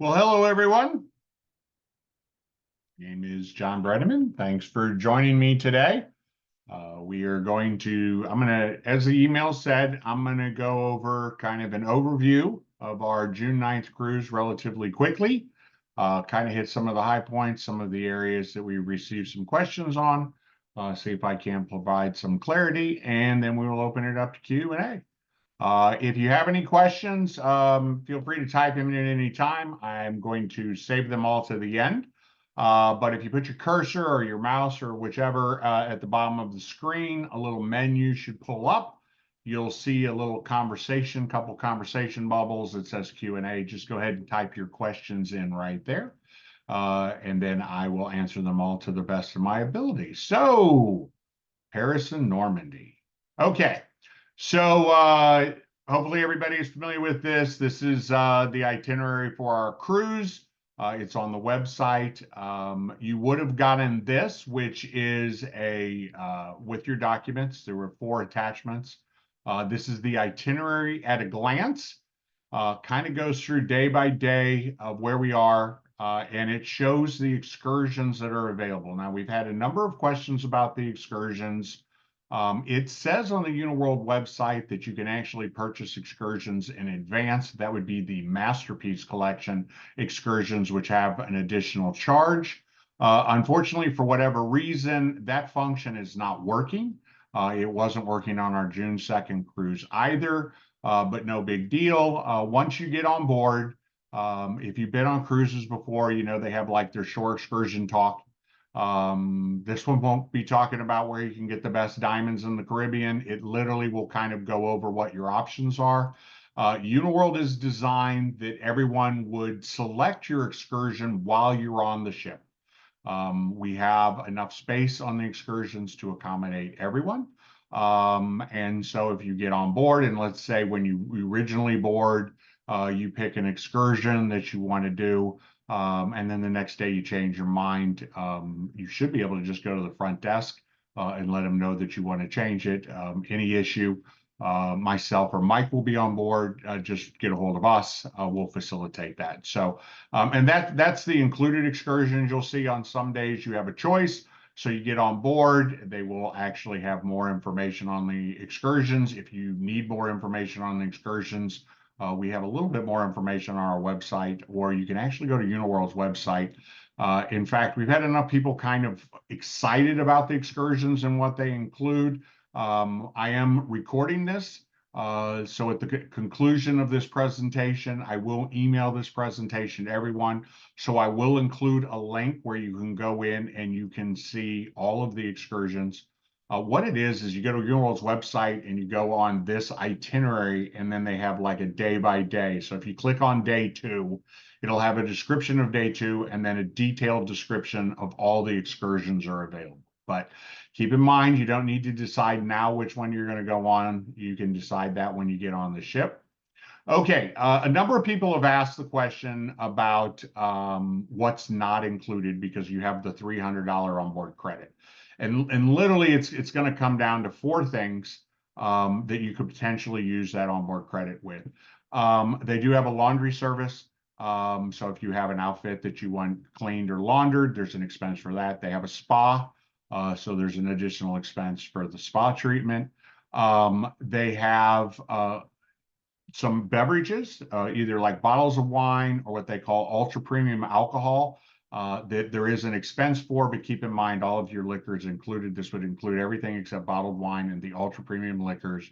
Well, hello, everyone. My name is Jon Brenneman. Thanks for joining me today. As the email said, I'm going to go over kind of an overview of our June 9th cruise relatively quickly, kind of hit some of the high points, some of the areas that we received some questions on, see if I can provide some clarity, and then we will open it up to Q&A. If you have any questions, feel free to type them in at any time. I'm going to save them all to the end. But if you put your cursor or your mouse or whichever at the bottom of the screen, a little menu should pull up. You'll see a little couple conversation bubbles that says Q&A. Just go ahead and type your questions in right there. And then I will answer them all to the best of my ability. So, Paris and Normandy. Okay. So hopefully everybody is familiar with this. This is the itinerary for our cruise. It's on the website. You would have gotten this, which is with your documents. There were 4 attachments. This is the itinerary at a glance. Kind of goes through day by day of where we are, and it shows the excursions that are available. Now, we've had a number of questions about the excursions. It says on the Uniworld website that you can actually purchase excursions in advance. That would be the Masterpiece Collection excursions, which have an additional charge. Unfortunately, for whatever reason, that function is not working. It wasn't working on our June 2nd cruise either, but no big deal. Once you get on board, if you've been on cruises before, you know they have like their shore excursion talk. This one won't be talking about where you can get the best diamonds in the Caribbean. It literally will kind of go over what your options are. Uniworld is designed that everyone would select your excursion while you're on the ship. We have enough space on the excursions to accommodate everyone. And so if you get on board, and let's say when you originally board, you pick an excursion that you want to do, and then the next day you change your mind, you should be able to just go to the front desk and let them know that you want to change it. Any issue, myself or Mike will be on board. Just get a hold of us. We'll facilitate that. So, and that's the included excursions. You'll see on some days you have a choice. So you get on board, they will actually have more information on the excursions. If you need more information on the excursions, we have a little bit more information on our website, or you can actually go to Uniworld's website. In fact, we've had enough people kind of excited about the excursions and what they include. I am recording this. So at the conclusion of this presentation, I will email this presentation to everyone. So I will include a link where you can go in and you can see all of the excursions. What it is you go to Uniworld's website and you go on this itinerary, and then they have like a day by day. So if you click on day 2, it'll have a description of day 2 and then a detailed description of all the excursions are available. But keep in mind, you don't need to decide now which one you're going to go on. You can decide that when you get on the ship. Okay, a number of people have asked the question about what's not included because you have the $300 onboard credit. And literally, it's going to come down to 4 things that you could potentially use that onboard credit with. They do have a laundry service. So if you have an outfit that you want cleaned or laundered, there's an expense for that. They have a spa. So there's an additional expense for the spa treatment. They have some beverages, either like bottles of wine or what they call ultra premium alcohol. That there is an expense for, but keep in mind all of your liquors included. This would include everything except bottled wine and the ultra premium liquors.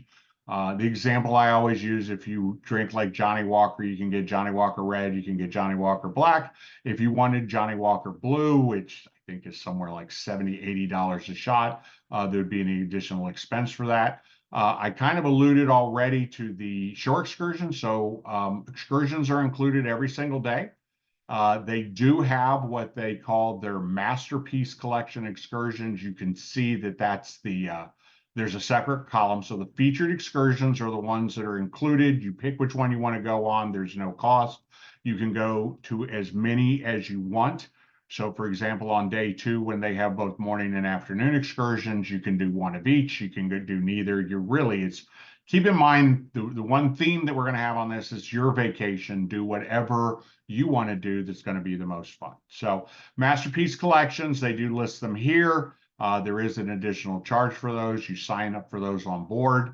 The example I always use, if you drink like Johnny Walker, you can get Johnny Walker Red, you can get Johnny Walker Black. If you wanted Johnny Walker Blue, which I think is somewhere like $70, $80 a shot, there would be an additional expense for that. I kind of alluded already to the shore excursion. So excursions are included every single day. They do have what they call their Masterpiece Collection excursions. You can see that that's there's a separate column. So the featured excursions are the ones that are included. You pick which one you want to go on. There's no cost. You can go to as many as you want. So for example, on day 2, when they have both morning and afternoon excursions, you can do one of each. You can do neither. It's keep in mind the one theme that we're going to have on this is your vacation. Do whatever you want to do that's going to be the most fun. So Masterpiece Collections, they do list them here. There is an additional charge for those. You sign up for those on board.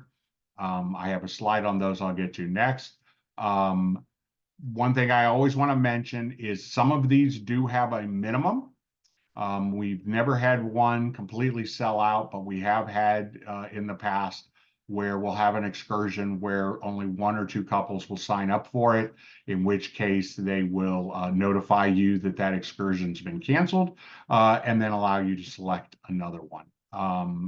I have a slide on those I'll get to next. One thing I always want to mention is some of these do have a minimum. We've never had one completely sell out, but we have had in the past where we'll have an excursion where only one or two couples will sign up for it, in which case they will notify you that that excursion's been canceled, and then allow you to select another one.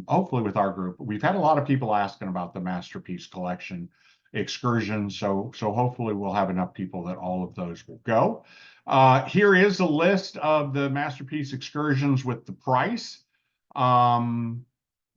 Hopefully with our group. We've had a lot of people asking about the Masterpiece Collection excursion, so hopefully we'll have enough people that all of those will go. Here is a list of the Masterpiece excursions with the price.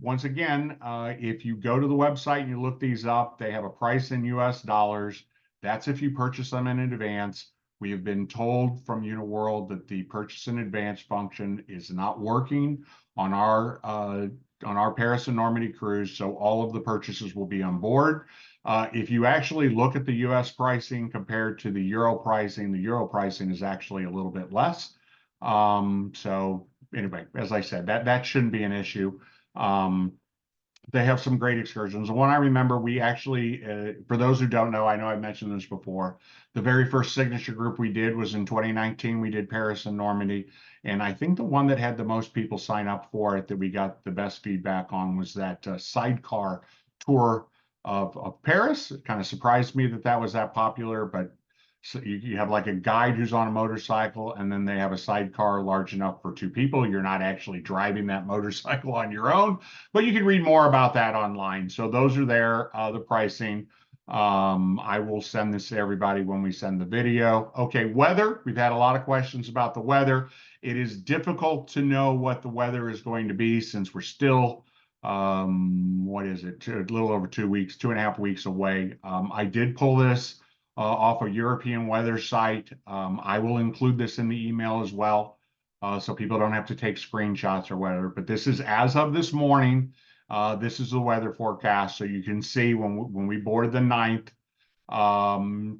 Once again, if you go to the website and you look these up, they have a price in US dollars. That's if you purchase them in advance. We have been told from Uniworld that the purchase in advance function is not working on our Paris and Normandy cruise, so all of the purchases will be on board. If you actually look at the US pricing compared to the Euro pricing is actually a little bit less. So anyway, as I said, that shouldn't be an issue. They have some great excursions. The one I remember, we actually, for those who don't know, I know I mentioned this before, the very first signature group we did was in 2019. We did Paris and Normandy. And I think the one that had the most people sign up for it that we got the best feedback on was that sidecar tour of Paris. It kind of surprised me that that was that popular, but so you have like a guide who's on a motorcycle, and then they have a sidecar large enough for two people. You're not actually driving that motorcycle on your own, but you can read more about that online. So those are there, the pricing. I will send this to everybody when we send the video. Okay, weather. We've had a lot of questions about the weather. It is difficult to know what the weather is going to be since we're still, what is it, a little over 2 weeks, 2.5 weeks away. I did pull this off a European weather site. I will include this in the email as well, so people don't have to take screenshots or whatever. But this is as of this morning. This is the weather forecast, so you can see when we boarded the 9th,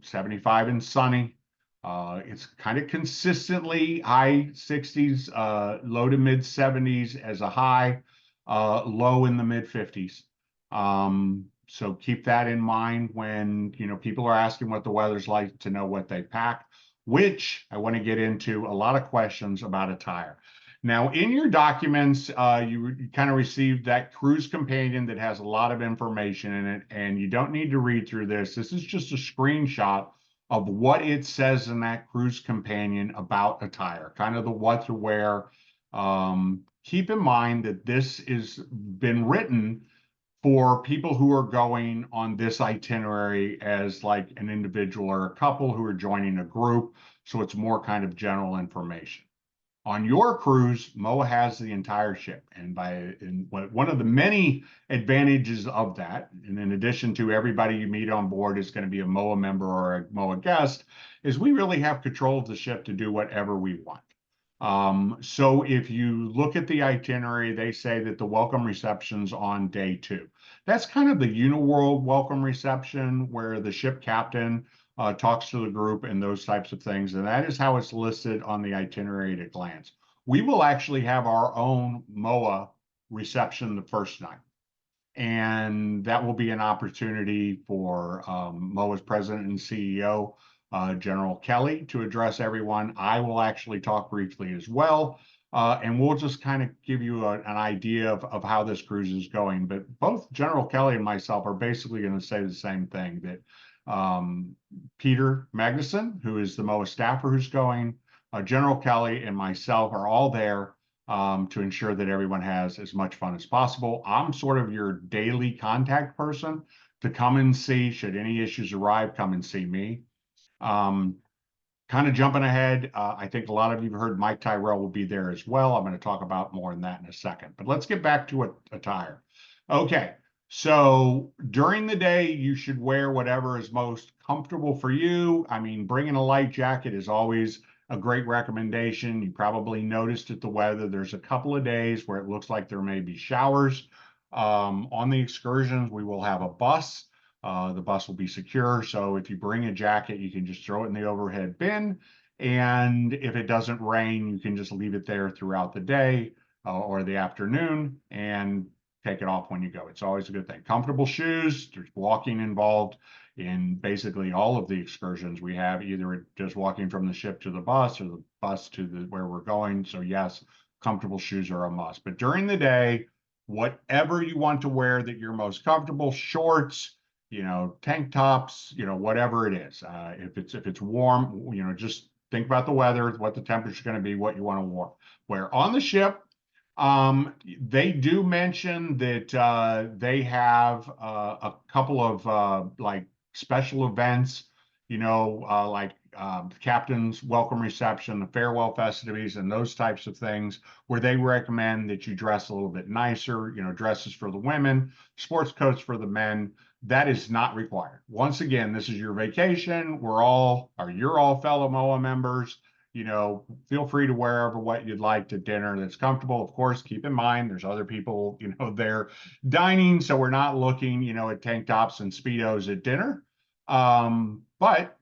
75 and sunny. It's kind of consistently high 60s, low to mid 70s as a high, low in the mid 50s. So keep that in mind when, people are asking what the weather's like to know what they pack, which I want to get into a lot of questions about attire. Now, in your documents, you kind of received that cruise companion that has a lot of information in it, and you don't need to read through this. This is just a screenshot of what it says in that cruise companion about attire, kind of the what to wear. Keep in mind that this has been written for people who are going on this itinerary as like an individual or a couple who are joining a group. So it's more kind of general information. On your cruise, MOAA has the entire ship. And one of the many advantages of that, and in addition to everybody you meet on board is going to be a MOAA member or a MOAA guest, is we really have control of the ship to do whatever we want. So if you look at the itinerary, they say that the welcome reception's on day 2. That's kind of the Uniworld welcome reception where the ship captain talks to the group and those types of things. And that is how it's listed on the itinerary at a glance. We will actually have our own MOAA reception the first night. And that will be an opportunity for MOAA's president and CEO, General Kelly, to address everyone. I will actually talk briefly as well, and we'll just kind of give you an idea of how this cruise is going. But both General Kelly and myself are basically going to say the same thing, that Peter Magnuson, who is the MOAA staffer who's going, General Kelly and myself are all there to ensure that everyone has as much fun as possible. I'm sort of your daily contact person to come and see, should any issues arrive, come and see me. Kind of jumping ahead, I think a lot of you have heard Mike Tyrell will be there as well. I'm going to talk about more on that in a second, but let's get back to attire. Okay, so during the day, you should wear whatever is most comfortable for you. I mean, bringing a light jacket is always a great recommendation. You probably noticed at the weather, there's a couple of days where it looks like there may be showers. On the excursions, we will have a bus The bus will be secure. So if you bring a jacket, you can just throw it in the overhead bin. And if it doesn't rain, you can just leave it there throughout the day or the afternoon and take it off when you go. It's always a good thing. Comfortable shoes, there's walking involved in basically all of the excursions we have, either just walking from the ship to the bus or the bus to where we're going. So yes, comfortable shoes are a must. But during the day, whatever you want to wear that you're most comfortable, shorts, tank tops, whatever it is. If it's warm, just think about the weather, what the temperature is going to be, what you want to wear. On the ship, they do mention that they have a couple of like special events, like captain's welcome reception, the farewell festivities, and those types of things, where they recommend that you dress a little bit nicer, dresses for the women, sports coats for the men. That is not required. Once again, this is your vacation. You're all fellow MOAA members. Feel free to wear what you'd like to dinner that's comfortable. Of course, keep in mind there's other people, there dining, so we're not looking, at tank tops and Speedos at dinner. But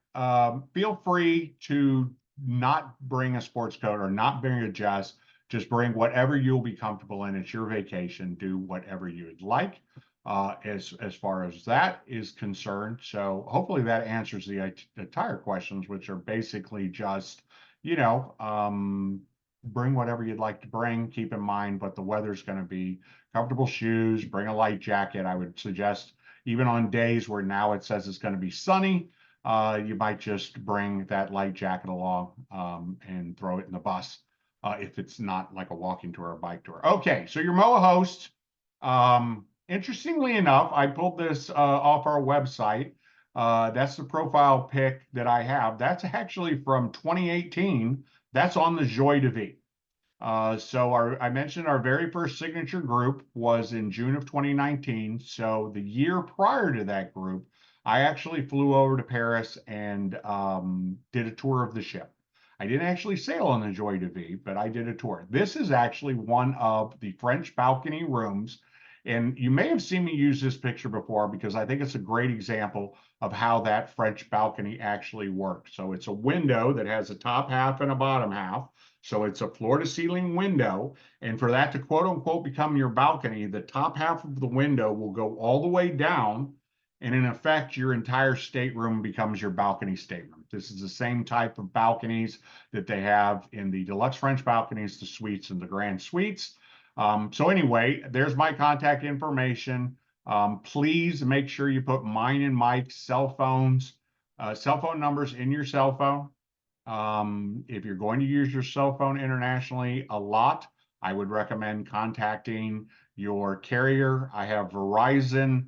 feel free to not bring a sports coat or not bring a dress. Just bring whatever you'll be comfortable in. It's your vacation. Do whatever you'd like as far as that is concerned. So hopefully that answers the entire questions, which are basically just, bring whatever you'd like to bring. Keep in mind what the weather's going to be. Comfortable shoes, bring a light jacket. I would suggest even on days where now it says it's going to be sunny, you might just bring that light jacket along and throw it in the bus if it's not like a walking tour or a bike tour. Okay, so your MOAA host. Interestingly enough, I pulled this off our website. That's the profile pic that I have. That's actually from 2018. That's on the Joie de Vie. So I mentioned our very first signature group was in June of 2019. So the year prior to that group, I actually flew over to Paris and did a tour of the ship. I didn't actually sail on the Joie de Vie, but I did a tour. This is actually one of the French balcony rooms. And you may have seen me use this picture before because I think it's a great example of how that French balcony actually works. So it's a window that has a top half and a bottom half. So it's a floor to ceiling window. And for that to quote unquote become your balcony, the top half of the window will go all the way down. And in effect, your entire stateroom becomes your balcony stateroom. This is the same type of balconies that they have in the deluxe French balconies, the suites, and the grand suites. So anyway, there's my contact information. Please make sure you put mine and Mike's cell phone numbers in your cell phone. If you're going to use your cell phone internationally a lot, I would recommend contacting your carrier. I have Verizon.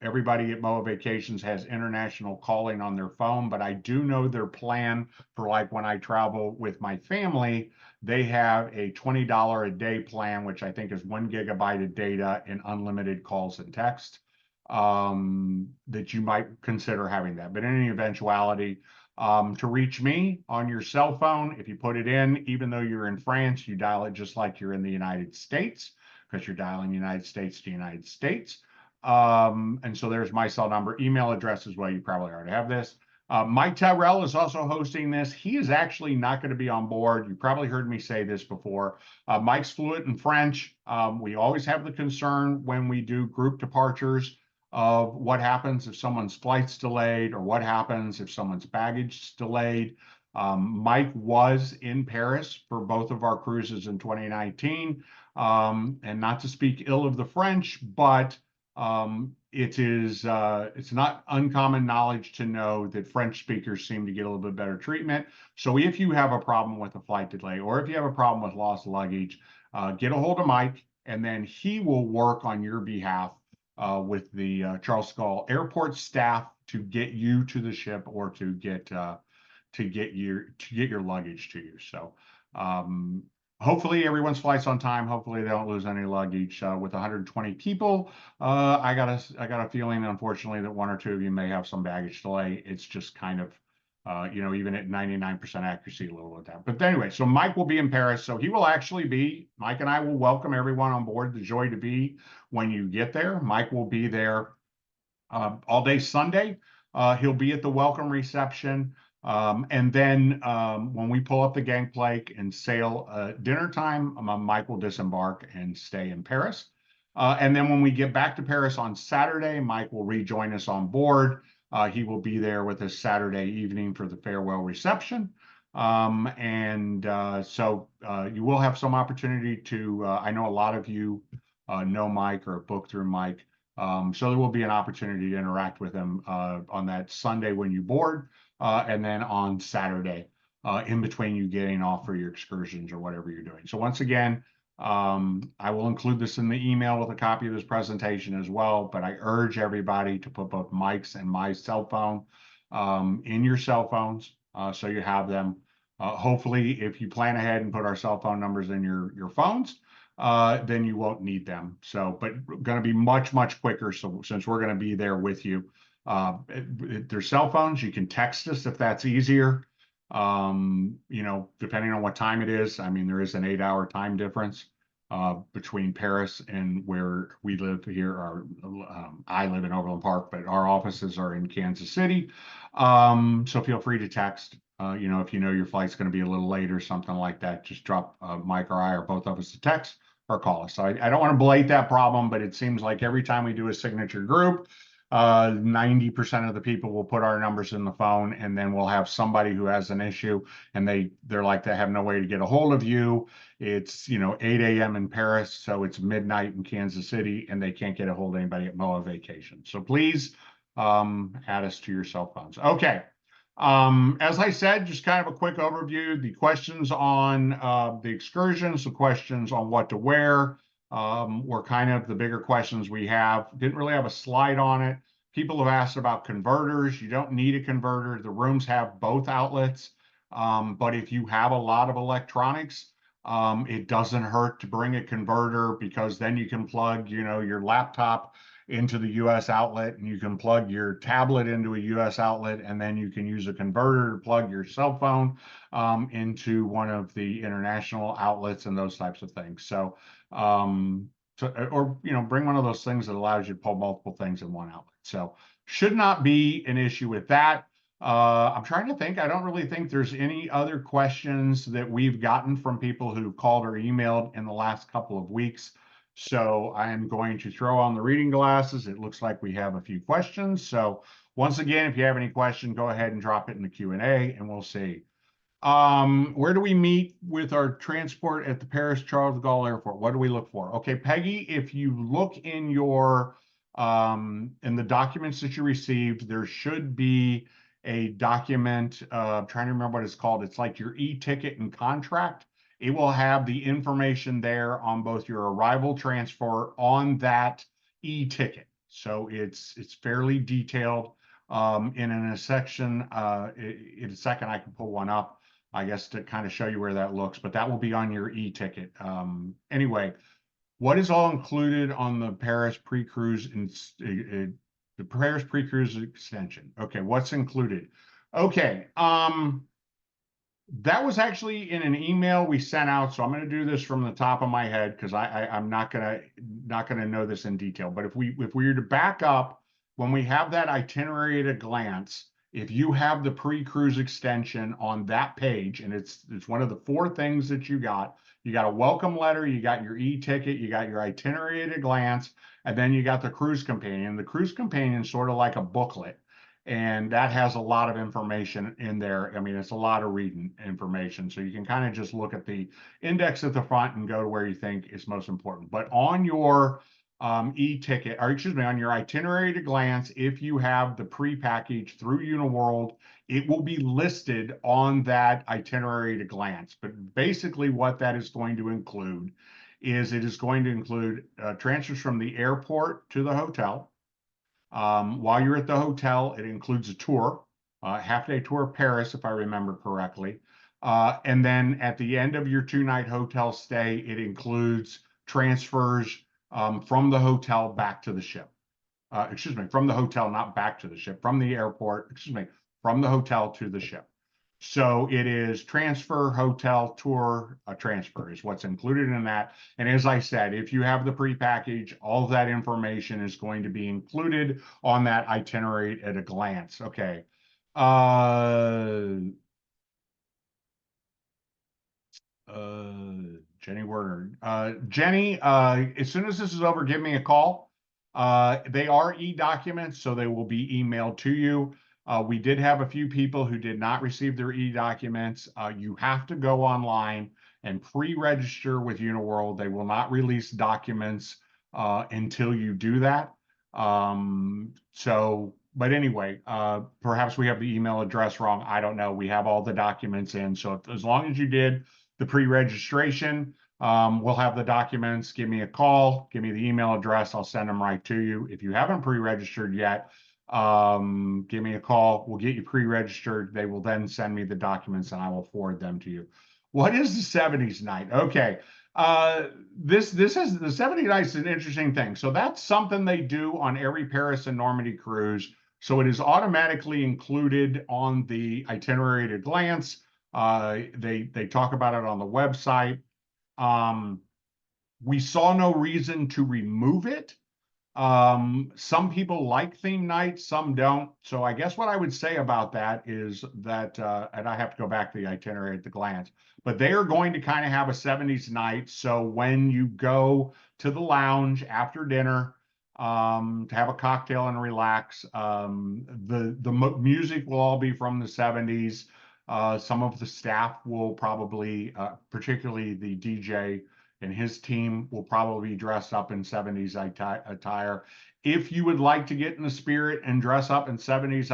Everybody at MOAA Vacations has international calling on their phone, but I do know their plan for like when I travel with my family, they have a $20 a day plan, which I think is 1 gigabyte of data and unlimited calls and text, that you might consider having that. But in any eventuality, to reach me on your cell phone, if you put it in, even though you're in France, you dial it just like you're in the United States, because you're dialing United States to United States. And so there's my cell number, email address as well. You probably already have this. Mike Tyrell is also hosting this. He is actually not going to be on board. You probably heard me say this before. Mike's fluent in French. We always have the concern when we do group departures of what happens if someone's flight's delayed or what happens if someone's baggage is delayed. Mike was in Paris for both of our cruises in 2019. And not to speak ill of the French, but it's not uncommon knowledge to know that French speakers seem to get a little bit better treatment. So if you have a problem with a flight delay or if you have a problem with lost luggage, get a hold of Mike, and then he will work on your behalf with the Charles de Gaulle Airport staff to get you to the ship or to get your luggage to you. So hopefully everyone's flight's on time. Hopefully they don't lose any luggage. With 120 people, I got a feeling, unfortunately, that one or two of you may have some baggage delay. It's just kind of, even at 99% accuracy, a little of that. But anyway, so Mike will be in Paris. So Mike and I will welcome everyone on board the Joie de Vie when you get there. Mike will be there all day Sunday. He'll be at the welcome reception. And then when we pull up the gangplank and sail dinner time, Mike will disembark and stay in Paris. And then when we get back to Paris on Saturday, Mike will rejoin us on board. He will be there with us Saturday evening for the farewell reception. So you will have some opportunity to, I know a lot of you know Mike or book through Mike. So there will be an opportunity to interact with him on that Sunday when you board, and then on Saturday in between you getting off for your excursions or whatever you're doing. So once again, I will include this in the email with a copy of this presentation as well, but I urge everybody to put both Mike's and my cell phone in your cell phones so you have them. Hopefully, if you plan ahead and put our cell phone numbers in your phones, then you won't need them. So, but going to be much, much quicker. So since we're going to be there with you, their cell phones, you can text us if that's easier. Depending on what time it is. I mean, there is an 8-hour time difference between Paris and where we live here. I live in Overland Park, but our offices are in Kansas City. So feel free to text. If you know your flight's going to be a little late or something like that, just drop Mike or I or both of us a text or call us. So I don't want to belate that problem, but it seems like every time we do a signature group, 90% of the people will put our numbers in the phone, and then we'll have somebody who has an issue and they're like, they have no way to get a hold of you. It's 8 a.m. in Paris, so it's midnight in Kansas City, and they can't get a hold of anybody at MOAA Vacations. So please add us to your cell phones. Okay. As I said, just kind of a quick overview, the questions on the excursions, the questions on what to wear, were kind of the bigger questions we have. Didn't really have a slide on it. People have asked about converters. You don't need a converter. The rooms have both outlets. But if you have a lot of electronics, it doesn't hurt to bring a converter, because then you can plug, your laptop into the US outlet, and you can plug your tablet into a US outlet, and then you can use a converter to plug your cell phone into one of the international outlets and those types of things. So, bring one of those things that allows you to pull multiple things in one outlet. So should not be an issue with that. I'm trying to think. I don't really think there's any other questions that we've gotten from people who called or emailed in the last couple of weeks. So I am going to throw on the reading glasses. It looks like we have a few questions. So once again, if you have any question, go ahead and drop it in the Q&A and we'll see. Where do we meet with our transport at the Paris Charles de Gaulle Airport? What do we look for? Okay, Peggy, if you look in your in the documents that you received, there should be a document, I'm trying to remember what it's called. It's like your e-ticket and contract. It will have the information there on both your arrival transfer on that e-ticket. So it's fairly detailed. In a section, in a second, I can pull one up, I guess, to kind of show you where that looks, but that will be on your e-ticket. Anyway, what is all included on the Paris pre-cruise the Paris pre-cruise extension? Okay, what's included? Okay, that was actually in an email we sent out, so I'm going to do this from the top of my head because I'm not gonna know this in detail. But if we were to back up, when we have that itinerary at a glance, if you have the pre-cruise extension on that page, and it's one of the 4 things that you got a welcome letter, you got your e-ticket, you got your itinerary at a glance, and then you got the cruise companion. The cruise companion is sort of like a booklet, and that has a lot of information in there. I mean, it's a lot of reading information. So you can kind of just look at the index at the front and go to where you think is most important. But on your e-ticket, or excuse me, on your itinerary at a glance, if you have the pre-package through Uniworld, it will be listed on that itinerary at a glance. But basically what that is going to include is it is going to include transfers from the airport to the hotel. While you're at the hotel, it includes a tour, half-day tour of Paris, if I remember correctly. And then at the end of your 2-night hotel stay, it includes transfers from the hotel back to the ship. Excuse me, from the hotel, not back to the ship, from the airport, excuse me, from the hotel to the ship. So it is transfer, hotel, tour, transfer is what's included in that. And as I said, if you have the pre-package, all of that information is going to be included on that itinerary at a glance. Okay. Jenny Werner. Jenny, as soon as this is over, give me a call. They are e-documents, so they will be emailed to you. We did have a few people who did not receive their e-documents. You have to go online and pre-register with Uniworld. They will not release documents until you do that. But anyway, perhaps we have the email address wrong. I don't know. We have all the documents in. So as long as you did the pre-registration, we'll have the documents. Give me a call, give me the email address. I'll send them right to you. If you haven't pre-registered yet, give me a call. We'll get you pre-registered. They will then send me the documents and I will forward them to you. What is the 70s night? Okay. This is the 70 nights is an interesting thing. So that's something they do on every Paris and Normandy cruise. So it is automatically included on the itinerary at a glance. They talk about it on the website. We saw no reason to remove it. Some people like theme nights, some don't. So I guess what I would say about that is that, and I have to go back to the itinerary at the glance, but they are going to kind of have a 70s night. So when you go to the lounge after dinner, to have a cocktail and relax, the music will all be from the 70s. Some of the staff will probably, particularly the DJ, and his team will probably be dressed up in 70s attire. If you would like to get in the spirit and dress up in 70s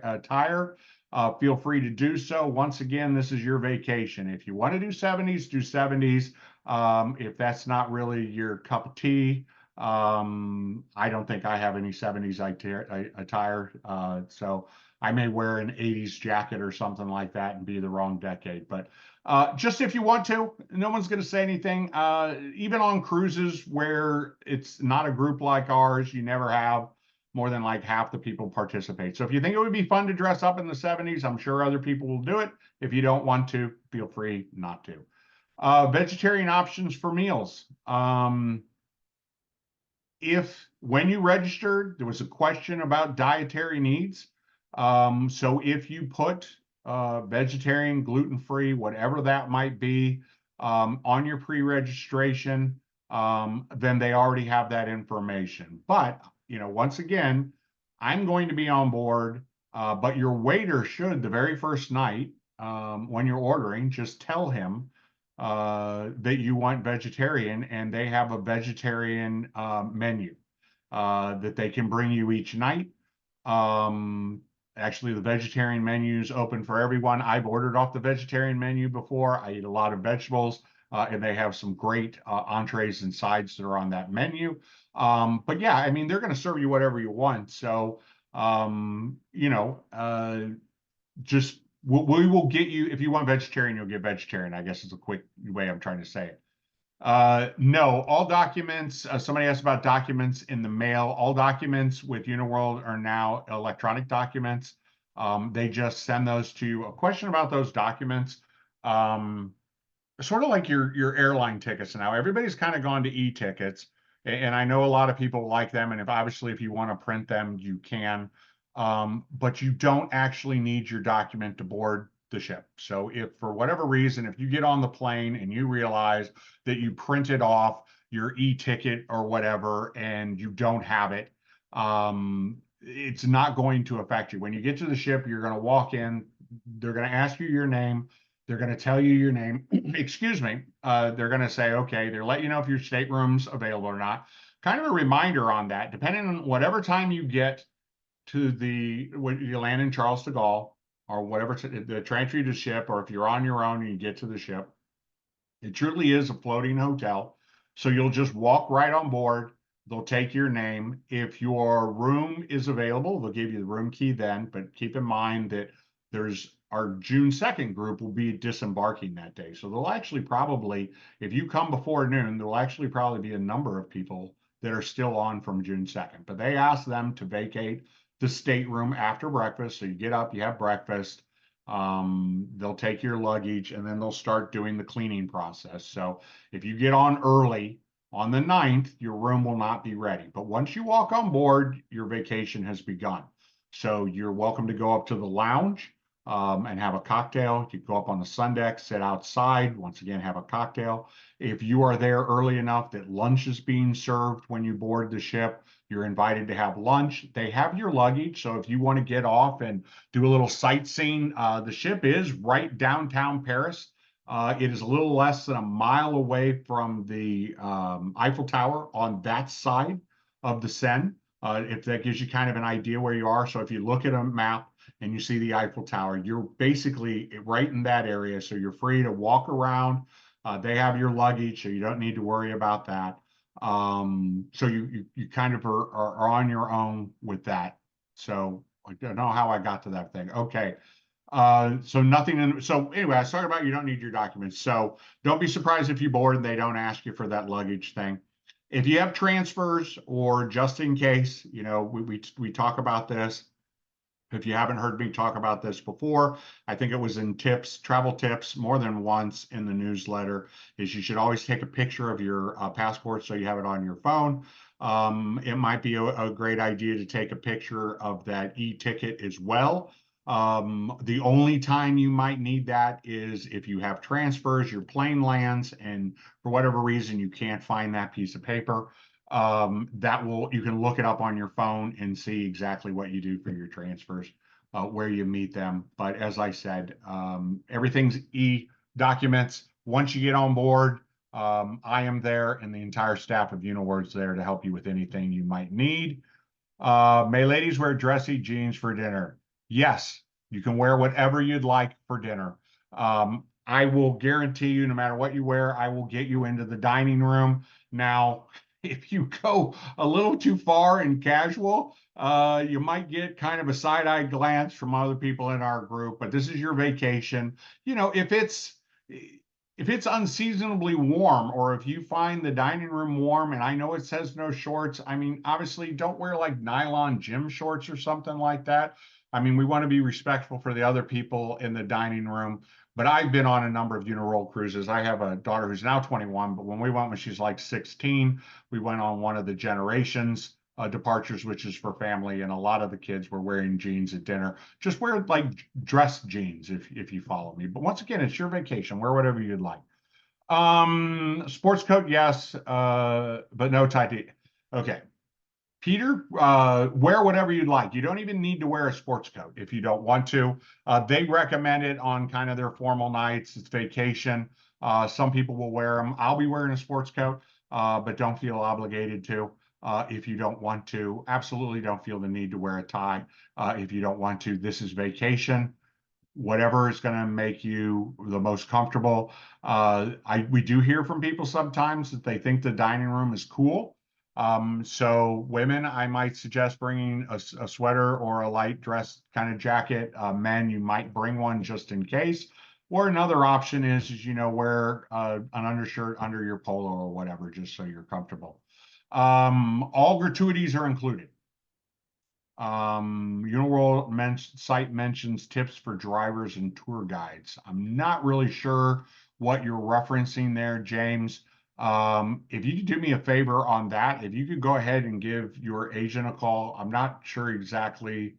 attire, feel free to do so. Once again, this is your vacation. If you want to do 70s, do 70s. If that's not really your cup of tea, I don't think I have any 70s attire. So I may wear an 80s jacket or something like that and be the wrong decade. But just if you want to, no one's going to say anything. Even on cruises where it's not a group like ours, you never have more than like half the people participate. So if you think it would be fun to dress up in the 70s, I'm sure other people will do it. If you don't want to, feel free not to. Vegetarian options for meals. If when you registered, there was a question about dietary needs. So if you put vegetarian, gluten-free, whatever that might be, on your pre-registration, then they already have that information. But, once again, I'm going to be on board, but your waiter should, the very first night, when you're ordering, just tell him that you want vegetarian, and they have a vegetarian menu that they can bring you each night. Actually, the vegetarian menu is open for everyone. I've ordered off the vegetarian menu before. I eat a lot of vegetables, and they have some great entrees and sides that are on that menu. But yeah, I mean, they're going to serve you whatever you want. So, just we will get you, if you want vegetarian, you'll get vegetarian, I guess is a quick way I'm trying to say it. No, all documents, somebody asked about documents in the mail. All documents with Uniworld are now electronic documents. They just send those to you. A question about those documents, sort of like your airline tickets now. Everybody's kind of gone to e-tickets, and I know a lot of people like them. And if you want to print them, you can. But you don't actually need your document to board the ship. So if for whatever reason, if you get on the plane and you realize that you printed off your e-ticket or whatever and you don't have it, it's not going to affect you. When you get to the ship, you're going to walk in, they're going to ask you your name, they're going to tell you your name, excuse me, they're going to say, okay, they'll let you know if your stateroom's available or not. Kind of a reminder on that, depending on whatever time you get to when you land in Charles de Gaulle, or whatever, the transfer you to ship, or if you're on your own and you get to the ship, it truly is a floating hotel. So you'll just walk right on board. They'll take your name. If your room is available, they'll give you the room key then, but keep in mind that our June 2nd group will be disembarking that day. So they'll actually probably, if you come before noon, there'll actually probably be a number of people that are still on from June 2nd, but they ask them to vacate the stateroom after breakfast. So you get up, you have breakfast, They'll take your luggage and then they'll start doing the cleaning process. So if you get on early on the 9th, your room will not be ready. But once you walk on board, your vacation has begun. So you're welcome to go up to the lounge and have a cocktail. You go up on the sun deck, sit outside, once again, have a cocktail. If you are there early enough that lunch is being served when you board the ship, you're invited to have lunch. They have your luggage. So if you want to get off and do a little sightseeing, the ship is right downtown Paris. It is a little less than a mile away from the Eiffel Tower on that side of the Seine. If that gives you kind of an idea where you are. So if you look at a map and you see the Eiffel Tower, you're basically right in that area. So you're free to walk around. They have your luggage, so you don't need to worry about that. So you kind of are on your own with that. So I don't know how I got to that thing. Okay. So nothing in, so anyway, I was talking about you don't need your documents. So don't be surprised if you board and they don't ask you for that luggage thing. If you have transfers or just in case, we talk about this. If you haven't heard me talk about this before, I think it was in tips, travel tips, more than once in the newsletter, is you should always take a picture of your passport so you have it on your phone. It might be a great idea to take a picture of that e-ticket as well. The only time you might need that is if you have transfers, your plane lands, and for whatever reason you can't find that piece of paper. You can look it up on your phone and see exactly what you do for your transfers, where you meet them. But as I said, everything's e-documents. Once you get on board, I am there and the entire staff of UniWorld's there to help you with anything you might need. May ladies wear dressy jeans for dinner? Yes, you can wear whatever you'd like for dinner. I will guarantee you, no matter what you wear, I will get you into the dining room. Now, if you go a little too far and casual, you might get kind of a side-eye glance from other people in our group, but this is your vacation. If it's unseasonably warm, or if you find the dining room warm, and I know it says no shorts, I mean, obviously don't wear like nylon gym shorts or something like that. I mean, we want to be respectful for the other people in the dining room. But I've been on a number of Uniworld cruises. I have a daughter who's now 21, but when we went when she's like 16, we went on one of the Generations departures, which is for family, and a lot of the kids were wearing jeans at dinner. Just wear like dress jeans if you follow me. But once again, it's your vacation. Wear whatever you'd like. Sports coat, yes, but no tie. Okay. Peter, wear whatever you'd like. You don't even need to wear a sports coat if you don't want to. They recommend it on kind of their formal nights. It's vacation. Some people will wear them. I'll be wearing a sports coat, but don't feel obligated to if you don't want to. Absolutely don't feel the need to wear a tie if you don't want to. This is vacation. Whatever is going to make you the most comfortable. We do hear from people sometimes that they think the dining room is cool. So women, I might suggest bringing a sweater or a light dress kind of jacket. Men, you might bring one just in case. Or another option is wear an undershirt under your polo or whatever, just so you're comfortable. All gratuities are included. Uniworld site mentions tips for drivers and tour guides. I'm not really sure what you're referencing there, James. If you could do me a favor on that, if you could go ahead and give your agent a call. I'm not sure exactly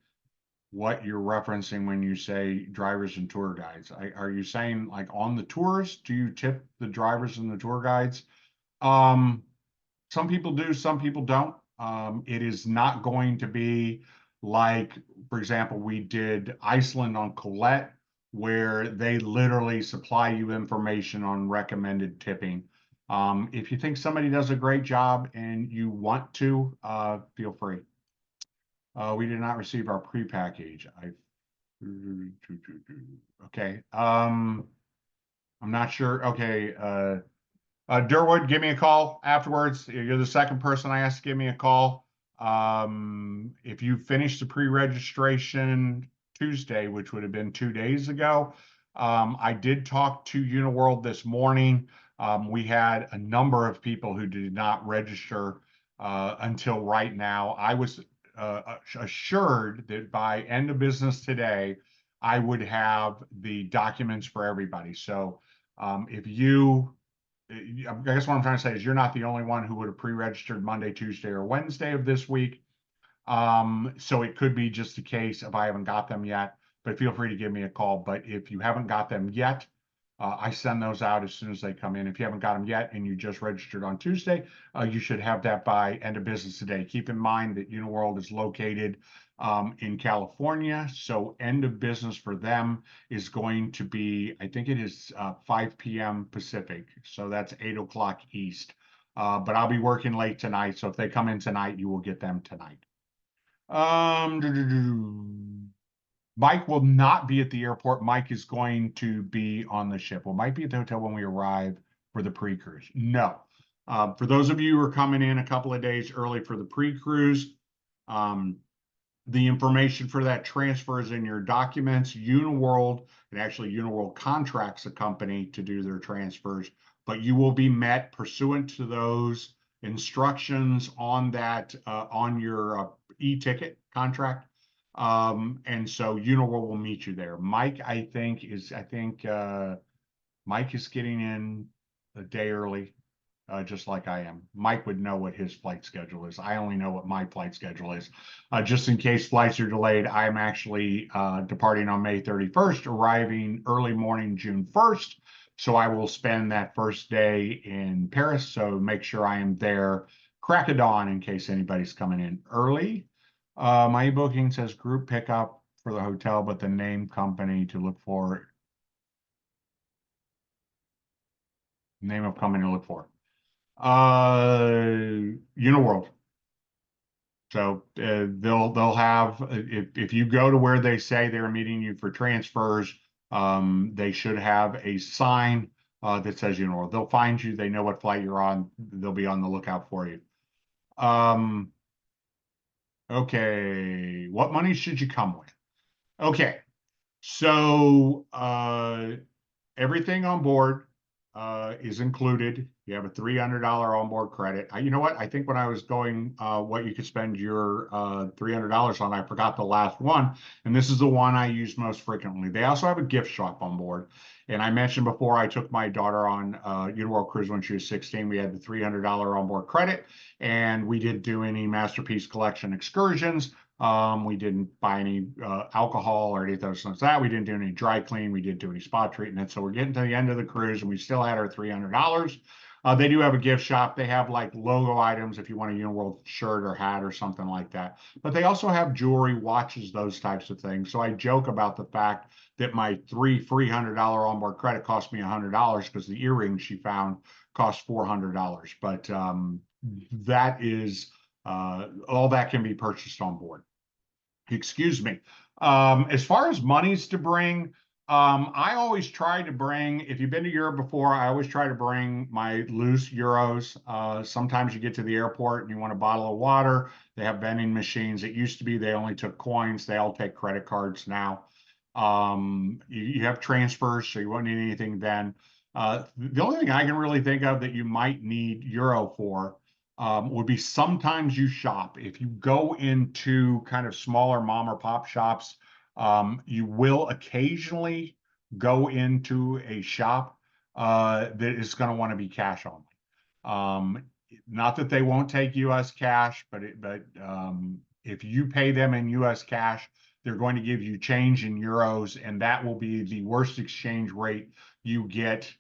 what you're referencing when you say drivers and tour guides. Are you saying like on the tours, do you tip the drivers and the tour guides? Some people do, some people don't. It is not going to be like, for example, we did Iceland on Colette, where they literally supply you information on recommended tipping. If you think somebody does a great job and you want to, feel free. We did not receive our pre-package. Okay. I'm not sure. Okay. Durwood, give me a call afterwards. You're the second person I asked to give me a call. If you finished the pre-registration Tuesday, which would have been 2 days ago, I did talk to Uniworld this morning. We had a number of people who did not register until right now. I was assured that by end of business today, I would have the documents for everybody. So if you, I guess what I'm trying to say is you're not the only one who would have pre-registered Monday, Tuesday, or Wednesday of this week. So it could be just a case if I haven't got them yet, but feel free to give me a call. But if you haven't got them yet, I send those out as soon as they come in. If you haven't got them yet and you just registered on Tuesday, you should have that by end of business today. Keep in mind that Uniworld is located in California, so end of business for them is going to be, I think it is 5 p.m. Pacific, so that's 8 o'clock East. But I'll be working late tonight, so if they come in tonight, you will get them tonight. Mike will not be at the airport. Mike is going to be on the ship. Will Mike be at the hotel when we arrive for the pre-cruise? No. For those of you who are coming in a couple of days early for the pre-cruise, the information for that transfer is in your documents. Uniworld, and actually Uniworld contracts a company to do their transfers, but you will be met pursuant to those instructions on that on your e-ticket contract. And so Uniworld will meet you there. Mike, I think Mike is getting in a day early, just like I am. Mike would know what his flight schedule is. I only know what my flight schedule is. Just in case flights are delayed, I'm actually departing on May 31st, arriving early morning June 1st. So I will spend that first day in Paris. So make sure I am there crack of dawn in case anybody's coming in early. My booking says group pickup for the hotel, but the name company to look for, name of company to look for. Uniworld. So they'll have, if you go to where they say they're meeting you for transfers, they should have a sign that says Uniworld. They'll find you. They know what flight you're on. They'll be on the lookout for you. Okay, what money should you come with? Okay, so everything on board is included. You have a $300 onboard credit. You know what? I think when I was going what you could spend your $300 on, I forgot the last one. And this is the one I use most frequently. They also have a gift shop on board. And I mentioned before, I took my daughter on Uniworld Cruise when she was 16. We had the $300 onboard credit, and we didn't do any Masterpiece Collection excursions. We didn't buy any alcohol or anything like that. We didn't do any dry clean. We didn't do any spa treatment. So we're getting to the end of the cruise and we still had our $300. They do have a gift shop. They have like logo items if you want a Uniworld shirt or hat or something like that. But they also have jewelry, watches, those types of things. So I joke about the fact that my three $300 onboard credit cost me $100 because the earrings she found cost $400. But that is all that can be purchased on board. Excuse me. As far as monies to bring, I always try to bring, if you've been to Europe before, I always try to bring my loose euros. Sometimes you get to the airport and you want a bottle of water. They have vending machines. It used to be they only took coins. They all take credit cards now. You have transfers, so you won't need anything then. The only thing I can really think of that you might need euro for would be sometimes you shop. If you go into kind of smaller mom or pop shops, you will occasionally go into a shop that is going to want to be cash only. Not that they won't take U.S. cash, but if you pay them in U.S. cash, they're going to give you change in euros, and that will be the worst exchange rate you get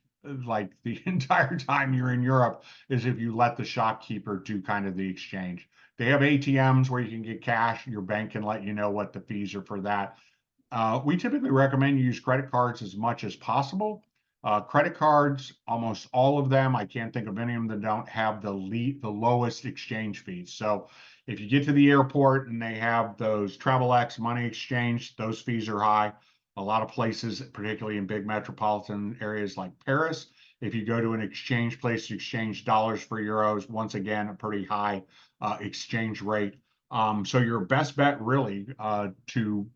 like the entire time you're in Europe is if you let the shopkeeper do kind of the exchange. They have ATMs where you can get cash. Your bank can let you know what the fees are for that. We typically recommend you use credit cards as much as possible. Credit cards, almost all of them, I can't think of any of them that don't have the lowest exchange fees. So if you get to the airport and they have those TravelX money exchange, those fees are high. A lot of places, particularly in big metropolitan areas like Paris, if you go to an exchange place to exchange dollars for euros, once again, a pretty high exchange rate. So your best bet really to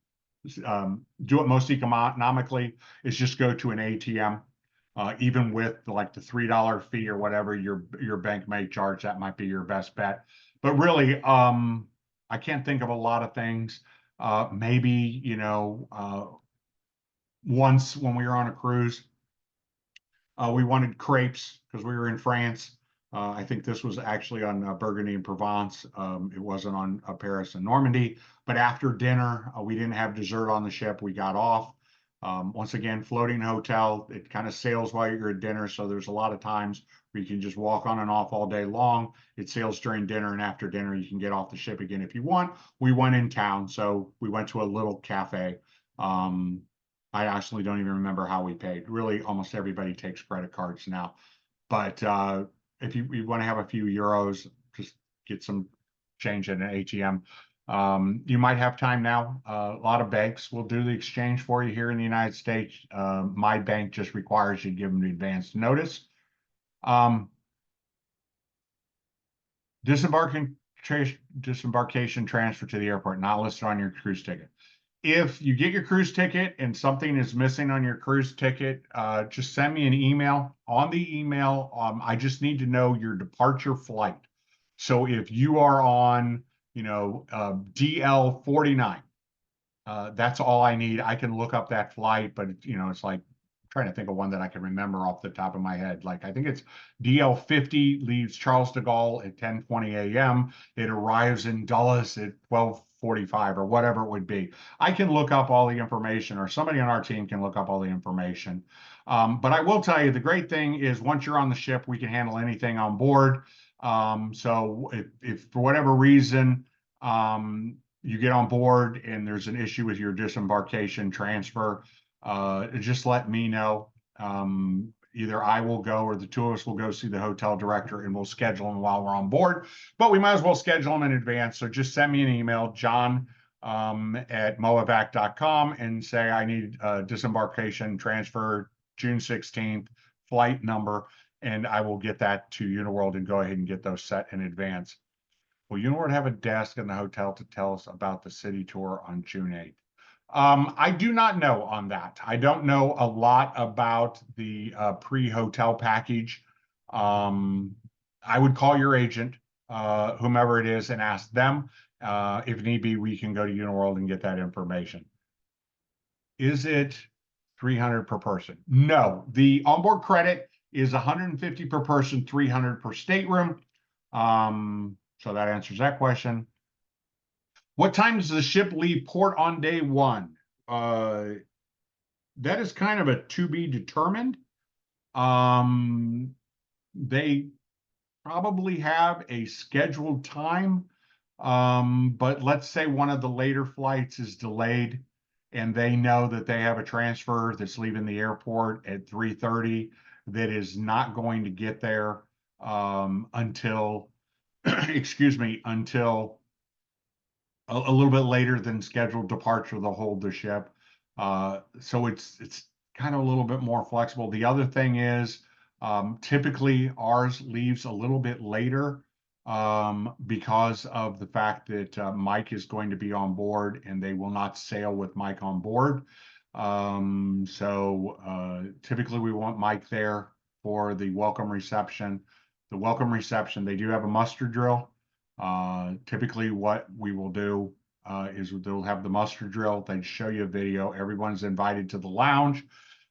do it most economically is just go to an ATM. Even with like the $3 fee or whatever your bank may charge, that might be your best bet. But really, I can't think of a lot of things. Maybe once when we were on a cruise. We wanted crepes because we were in France. I think this was actually on Burgundy and Provence. It wasn't on Paris and Normandy. But after dinner, we didn't have dessert on the ship. We got off. Once again, floating hotel. It kind of sails while you're at dinner. So there's a lot of times where you can just walk on and off all day long. It sails during dinner, and after dinner, you can get off the ship again if you want. We went in town. So we went to a little cafe. Um, I actually don't even remember how we paid. Really, almost everybody takes credit cards now. But if you want to have a few euros, just get some change at an ATM. You might have time now. A lot of banks will do the exchange for you here in the United States. My bank just requires you to give them advance notice. Um, disembarking disembarkation transfer to the airport, not listed on your cruise ticket. If you get your cruise ticket and something is missing on your cruise ticket, just send me an email. On the email, I just need to know your departure flight. So if you are on, DL 49, that's all I need. I can look up that flight, but it's like trying to think of one that I can remember off the top of my head. Like I think it's DL 50 leaves Charles de Gaulle at 10:20 a.m. It arrives in Dulles at 12:45 or whatever it would be. I can look up all the information, or somebody on our team can look up all the information. But I will tell you, the great thing is once you're on the ship, we can handle anything on board. So if for whatever reason, you get on board and there's an issue with your disembarkation transfer, just let me know. Either I will go or the two of us will go see the hotel director and we'll schedule them while we're on board. But we might as well schedule them in advance. So just send me an email, Jon at moavac.com, and say I need disembarkation transfer June 16th, flight number, and I will get that to Uniworld and go ahead and get those set in advance. Will Uniworld have a desk in the hotel to tell us about the city tour on June 8th? I do not know on that. I don't know a lot about the pre-hotel package. I would call your agent, whomever it is, and ask them. If need be, we can go to Uniworld and get that information. Is it 300 per person? No, the onboard credit is 150 per person, 300 per stateroom. So that answers that question. What time does the ship leave port on day one? That is kind of a to be determined. They probably have a scheduled time, but let's say one of the later flights is delayed and they know that they have a transfer that's leaving the airport at 3:30 that is not going to get there until excuse me, until a little bit later than scheduled departure to hold the ship. So it's kind of a little bit more flexible. The other thing is typically ours leaves a little bit later because of the fact that Mike is going to be on board and they will not sail with Mike on board. So typically we want Mike there for the welcome reception. The welcome reception, they do have a muster drill. Typically what we will do is they'll have the muster drill. They show you a video. Everyone's invited to the lounge.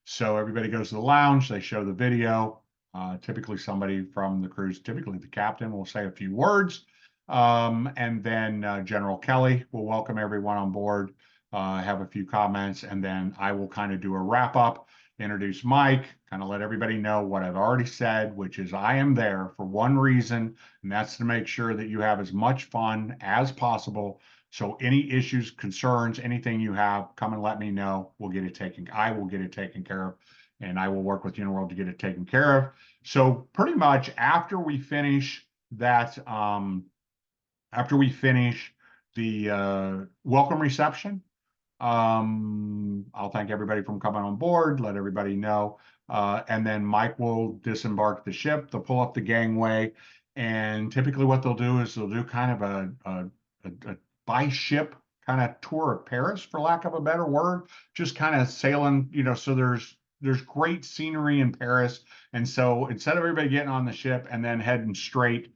So everybody goes to the lounge. They show the video. Typically somebody from the cruise, typically the captain, will say a few words. And then General Kelly will welcome everyone on board, have a few comments, and then I will kind of do a wrap up, introduce Mike, kind of let everybody know what I've already said, which is I am there for one reason, and that's to make sure that you have as much fun as possible. So any issues, concerns, anything you have, come and let me know. I will get it taken care of, and I will work with Uniworld to get it taken care of. So pretty much after we finish that, after we finish the welcome reception, I'll thank everybody from coming on board, let everybody know. And then Mike will disembark the ship. They'll pull up the gangway. And typically what they'll do is they'll do kind of a by ship kind of tour of Paris, for lack of a better word, just kind of sailing, so there's great scenery in Paris. And so instead of everybody getting on the ship and then heading straight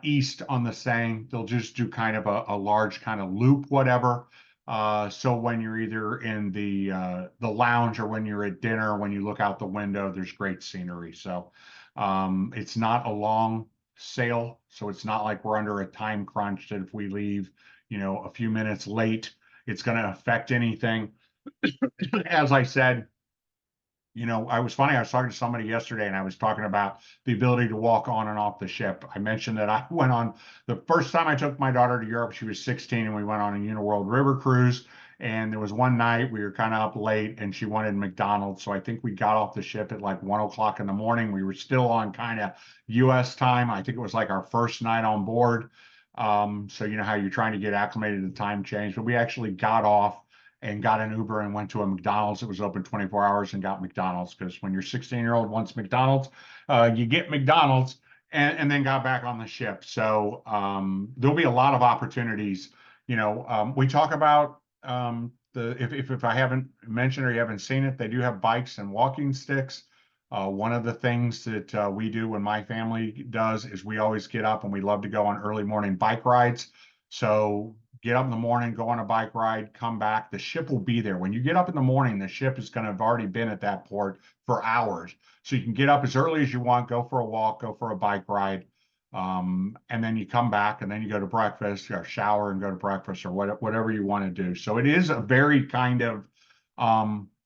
east on the Seine, they'll just do kind of a large kind of loop, whatever. So when you're either in the lounge or when you're at dinner, when you look out the window, there's great scenery. So it's not a long sail, so it's not like we're under a time crunch that if we leave, a few minutes late, it's going to affect anything. As I said, I was funny. I was talking to somebody yesterday and I was talking about the ability to walk on and off the ship. I mentioned that I went on the first time I took my daughter to Europe, she was 16, and we went on a Uniworld River cruise. And there was one night we were kind of up late and she wanted McDonald's. So I think we got off the ship at like 1 o'clock in the morning. We were still on kind of US time. I think it was like our first night on board. So you know how you're trying to get acclimated to the time change, but we actually got off and got an Uber and went to a McDonald's that was open 24 hours and got McDonald's, because when your 16-year-old wants McDonald's, you get McDonald's, and then got back on the ship. So there'll be a lot of opportunities. We talk about if I haven't mentioned or you haven't seen it, they do have bikes and walking sticks. One of the things that we do when my family does is we always get up and we love to go on early morning bike rides. So get up in the morning, go on a bike ride, come back. The ship will be there. When you get up in the morning, the ship is going to have already been at that port for hours. So you can get up as early as you want, go for a walk, go for a bike ride. And then you come back and then you go to breakfast, or shower and go to breakfast, or whatever you want to do. So it is a very kind of,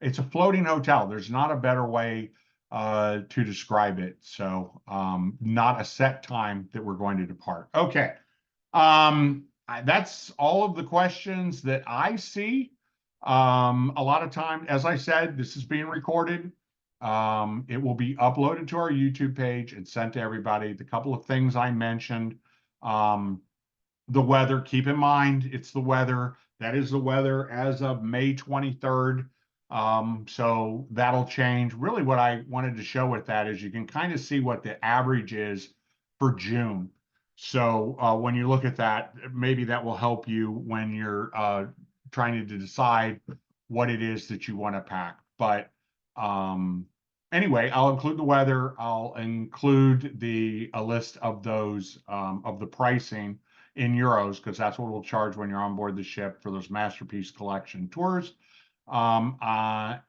it's a floating hotel. There's not a better way to describe it. So not a set time that we're going to depart. Okay. That's all of the questions that I see. A lot of time, as I said, this is being recorded. It will be uploaded to our YouTube page and sent to everybody. The couple of things I mentioned, the weather, keep in mind, it's the weather. That is the weather as of May 23rd. So that'll change. Really, what I wanted to show with that is you can kind of see what the average is for June. So when you look at that, maybe that will help you when you're trying to decide what it is that you want to pack. But anyway, I'll include the weather. I'll include a list of those of the pricing in euros, because that's what we'll charge when you're on board the ship for those Masterpiece Collection tours. And I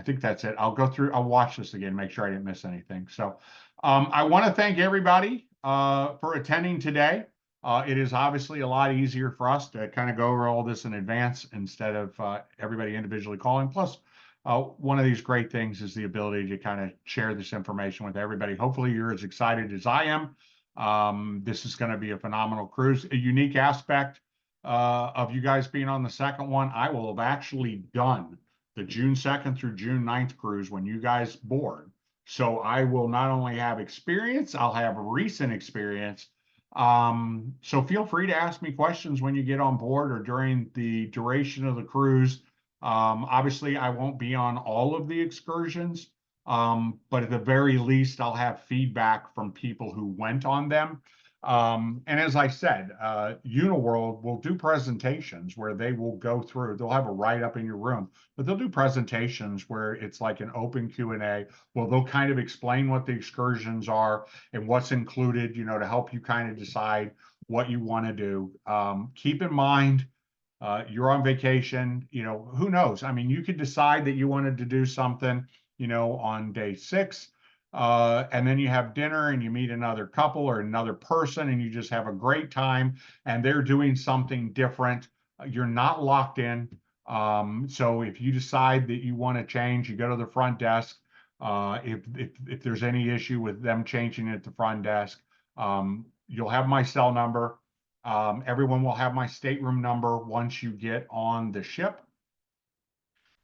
think that's it. I'll watch this again, make sure I didn't miss anything. So I want to thank everybody for attending today. It is obviously a lot easier for us to kind of go over all this in advance instead of everybody individually calling. Plus, one of these great things is the ability to kind of share this information with everybody. Hopefully you're as excited as I am. This is going to be a phenomenal cruise. A unique aspect of you guys being on the second one, I will have actually done the June 2nd through June 9th cruise when you guys board. So I will not only have experience, I'll have recent experience. So feel free to ask me questions when you get on board or during the duration of the cruise. Obviously, I won't be on all of the excursions, but at the very least, I'll have feedback from people who went on them. And as I said, Uniworld will do presentations where they will go through, they'll have a write-up in your room, but they'll do presentations where it's like an open Q&A. Well, they'll kind of explain what the excursions are and what's included, to help you kind of decide what you want to do. Keep in mind, you're on vacation, who knows? I mean, you could decide that you wanted to do something, on day 6, and then you have dinner and you meet another couple or another person and you just have a great time and they're doing something different. You're not locked in. So if you decide that you want to change, you go to the front desk. If there's any issue with them changing at the front desk, you'll have my cell number. Everyone will have my stateroom number once you get on the ship.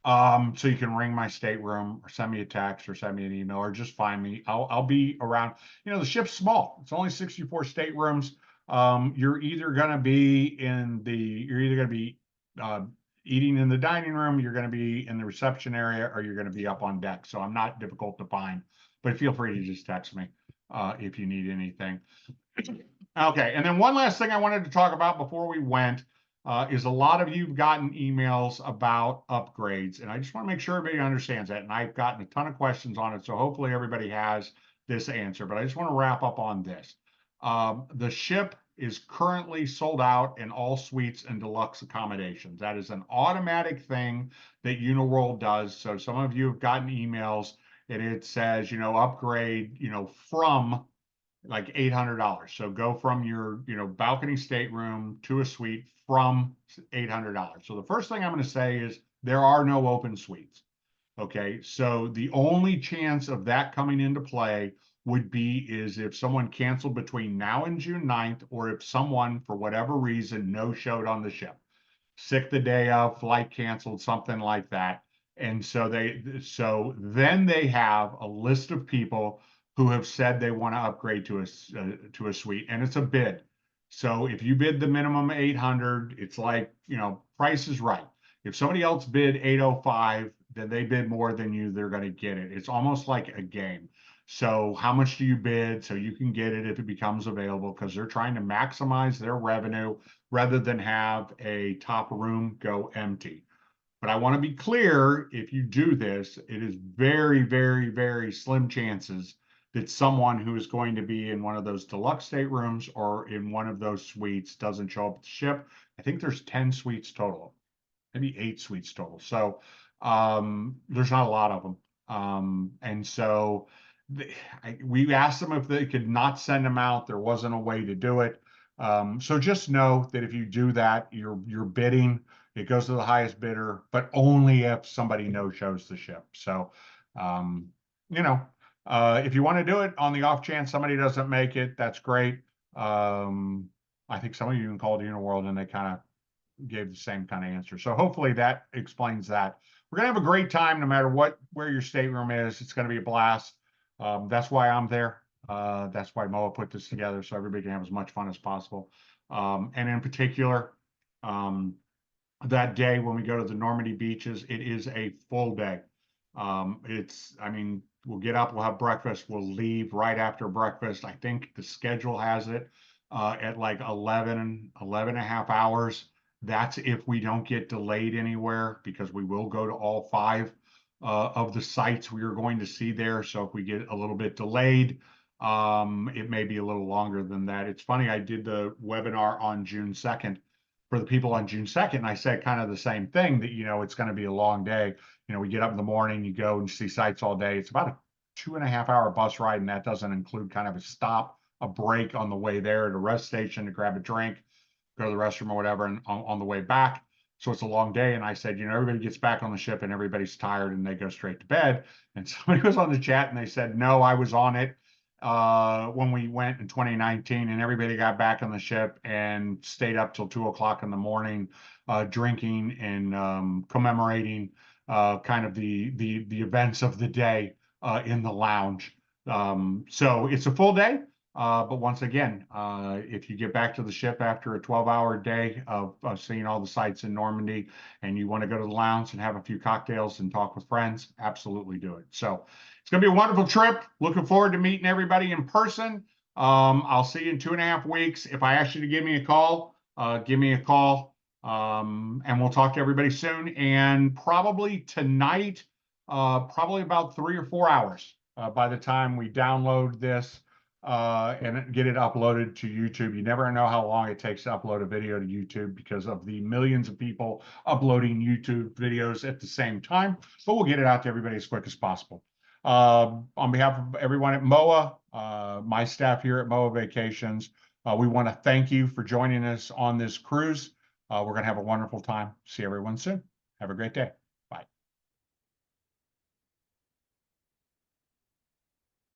So you can ring my stateroom or send me a text or send me an email or just find me. I'll be around. The ship's small. It's only 64 staterooms. You're either going to be eating in the dining room, you're going to be in the reception area, or you're going to be up on deck. So I'm not difficult to find, but feel free to just text me if you need anything. Okay, and then one last thing I wanted to talk about before we went is a lot of you've gotten emails about upgrades, and I just want to make sure everybody understands that. And I've gotten a ton of questions on it, so hopefully everybody has this answer. But I just want to wrap up on this. The ship is currently sold out in all suites and deluxe accommodations. That is an automatic thing that Uniworld does. So some of you have gotten emails and it says, upgrade, from like $800. So go from your, balcony stateroom to a suite from $800. So the first thing I'm going to say is there are no open suites. Okay, so the only chance of that coming into play would be is if someone canceled between now and June 9th, or if someone, for whatever reason, no-showed on the ship, sick the day of, flight canceled, something like that. And so then they have a list of people who have said they want to upgrade to a suite, and it's a bid. So if you bid the minimum 800, it's like, Price is Right. If somebody else bid 805, then they bid more than you, they're going to get it. It's almost like a game. So how much do you bid so you can get it if it becomes available? Because they're trying to maximize their revenue rather than have a top room go empty. But I want to be clear, if you do this, it is very, very, very slim chances that someone who is going to be in one of those deluxe staterooms or in one of those suites doesn't show up at the ship. I think there's 10 suites total, maybe 8 suites total. So there's not a lot of them. And so we asked them if they could not send them out. There wasn't a way to do it. So just know that if you do that, you're bidding. It goes to the highest bidder, but only if somebody no-shows the ship. So, if you want to do it on the off chance somebody doesn't make it, that's great. I think some of you even called Uniworld and they kind of gave the same kind of answer. So hopefully that explains that. We're gonna have a great time no matter where your stateroom is. It's gonna be a blast. That's why I'm there. That's why MOAA put this together, so everybody can have as much fun as possible. And in particular, that day when we go to the Normandy beaches, it is a full day. We'll get up, we'll have breakfast, we'll leave right after breakfast. I think the schedule has it at like 11 and a half hours. That's if we don't get delayed anywhere, because we will go to all 5 of the sites we are going to see there. So if we get a little bit delayed, it may be a little longer than that. It's funny, I did the webinar on June 2nd for the people on June 2nd. And I said kind of the same thing, that, it's going to be a long day. We get up in the morning, you go and see sites all day. It's about a 2.5 hour bus ride. And that doesn't include kind of a stop, a break on the way there at a rest station to grab a drink, go to the restroom or whatever, and on the way back. So it's a long day. And I said, everybody gets back on the ship and everybody's tired and they go straight to bed. And somebody was on the chat and they said, no, I was on it when we went in 2019, and everybody got back on the ship and stayed up till 2 o'clock in the morning, drinking and commemorating kind of the events of the day in the lounge. So it's a full day. But once again, if you get back to the ship after a 12-hour day of seeing all the sights in Normandy and you want to go to the lounge and have a few cocktails and talk with friends, absolutely do it. So it's going to be a wonderful trip. Looking forward to meeting everybody in person. I'll see you in 2.5 weeks. If I ask you to give me a call, give me a call. And we'll talk to everybody soon. And probably tonight, probably about 3 or 4 hours by the time we download this and get it uploaded to YouTube. You never know how long it takes to upload a video to YouTube because of the millions of people uploading YouTube videos at the same time, but we'll get it out to everybody as quick as possible. On behalf of everyone at MOAA, my staff here at MOAA Vacations, we want to thank you for joining us on this cruise. We're going to have a wonderful time. See everyone soon. Have a great day.